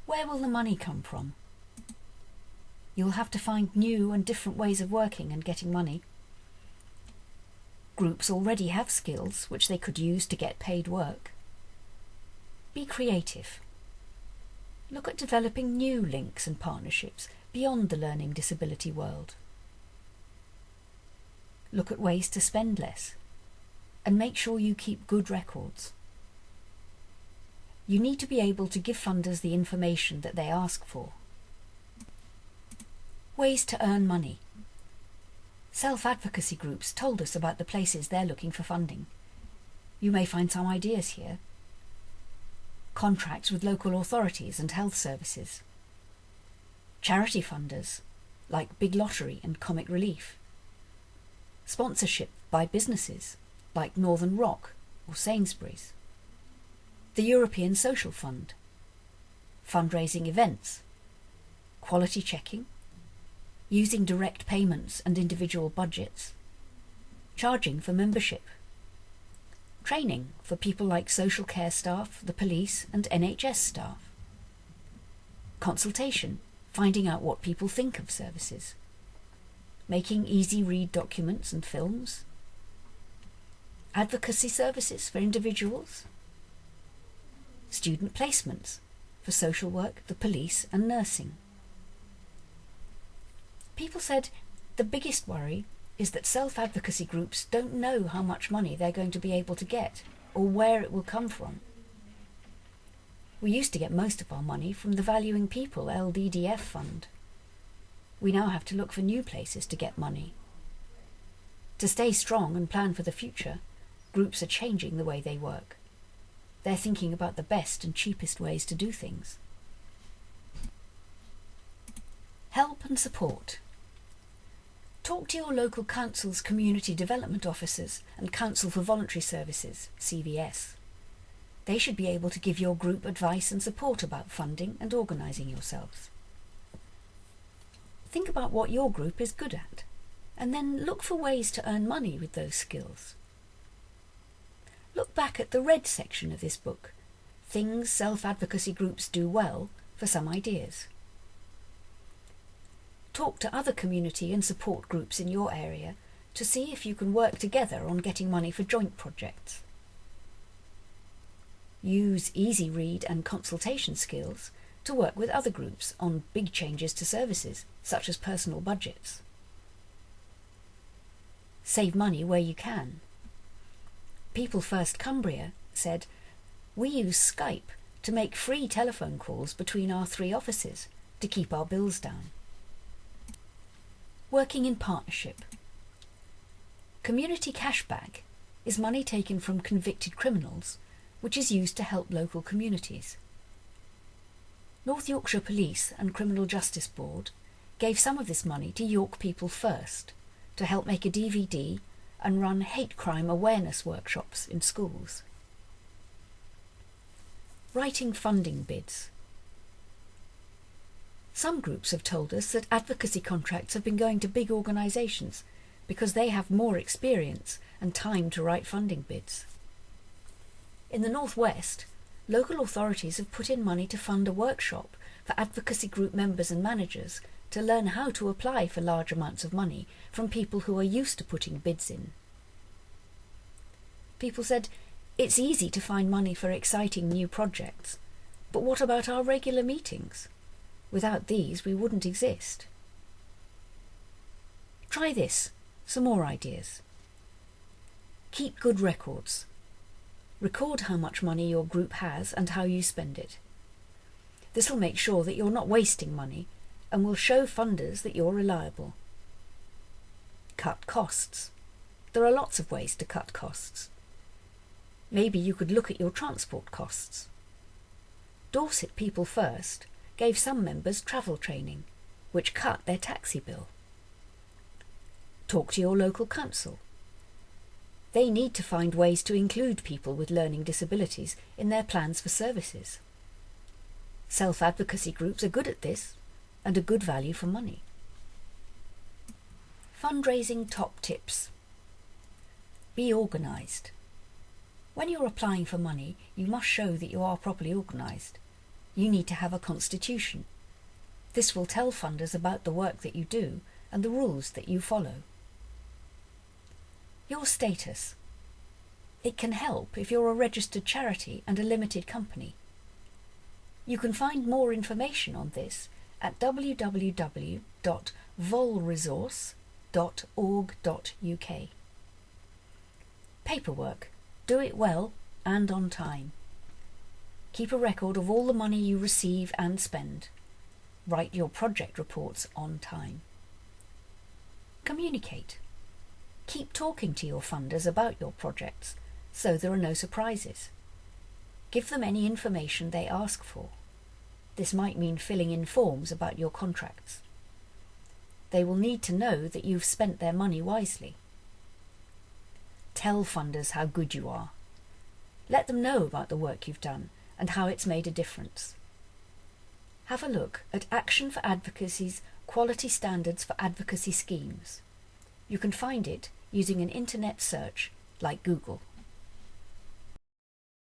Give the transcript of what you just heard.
Where will the money come from? You'll have to find new and different ways of working and getting money. Groups already have skills which they could use to get paid work. Be creative. Look at developing new links and partnerships beyond the learning disability world. Look at ways to spend less, and make sure you keep good records. You need to be able to give funders the information that they ask for. Ways to earn money. Self-advocacy groups told us about the places they're looking for funding. You may find some ideas here. Contracts with local authorities and health services. Charity funders, like Big Lottery and Comic Relief. Sponsorship by businesses, like Northern Rock or Sainsbury's. The European Social Fund. Fundraising events. Quality checking. Using direct payments and individual budgets. Charging for membership. Training for people like social care staff, the police and NHS staff. Consultation, finding out what people think of services. Making easy-read documents and films. Advocacy services for individuals. Student placements for social work, the police and nursing. People said the biggest worry is that self-advocacy groups don't know how much money they're going to be able to get or where it will come from. We used to get most of our money from the Valuing People LDDF fund. We now have to look for new places to get money. To stay strong and plan for the future, groups are changing the way they work. They're thinking about the best and cheapest ways to do things. Help and support. Talk to your local council's community development officers and Council for Voluntary Services, CVS. They should be able to give your group advice and support about funding and organising yourselves. Think about what your group is good at, and then look for ways to earn money with those skills. Look back at the red section of this book, Things Self-Advocacy Groups Do Well, for some ideas. Talk to other community and support groups in your area to see if you can work together on getting money for joint projects. Use easy read and consultation skills to work with other groups on big changes to services, such as personal budgets. Save money where you can. People First Cumbria said, "We use Skype to make free telephone calls between our 3 offices to keep our bills down." Working in partnership. Community cashback is money taken from convicted criminals, which is used to help local communities. North Yorkshire Police and Criminal Justice Board gave some of this money to York People First to help make a DVD and run hate crime awareness workshops in schools. Writing funding bids. Some groups have told us that advocacy contracts have been going to big organisations because they have more experience and time to write funding bids. In the North West, local authorities have put in money to fund a workshop for advocacy group members and managers to learn how to apply for large amounts of money from people who are used to putting bids in. People said, "It's easy to find money for exciting new projects, but what about our regular meetings? Without these, we wouldn't exist." Try this, some more ideas. Keep good records. Record how much money your group has and how you spend it. This will make sure that you're not wasting money and will show funders that you're reliable. Cut costs. There are lots of ways to cut costs. Maybe you could look at your transport costs. Dorset People First gave some members travel training, which cut their taxi bill. Talk to your local council. They need to find ways to include people with learning disabilities in their plans for services. Self-advocacy groups are good at this and a good value for money. Fundraising top tips. Be organised. When you're applying for money, you must show that you are properly organised. you need to have a constitution. This will tell funders about the work that you do and the rules that you follow. Your status. It can help if you're a registered charity and a limited company. You can find more information on this at www.volresource.org.uk. Paperwork. Do it well and on time. Keep a record of all the money you receive and spend. Write your project reports on time. Communicate. Keep talking to your funders about your projects so there are no surprises. Give them any information they ask for. This might mean filling in forms about your contracts. They will need to know that you've spent their money wisely. Tell funders how good you are. Let them know about the work you've done and how it's made a difference. Have a look at Action for Advocacy's Quality Standards for Advocacy Schemes. You can find it using an internet search like Google.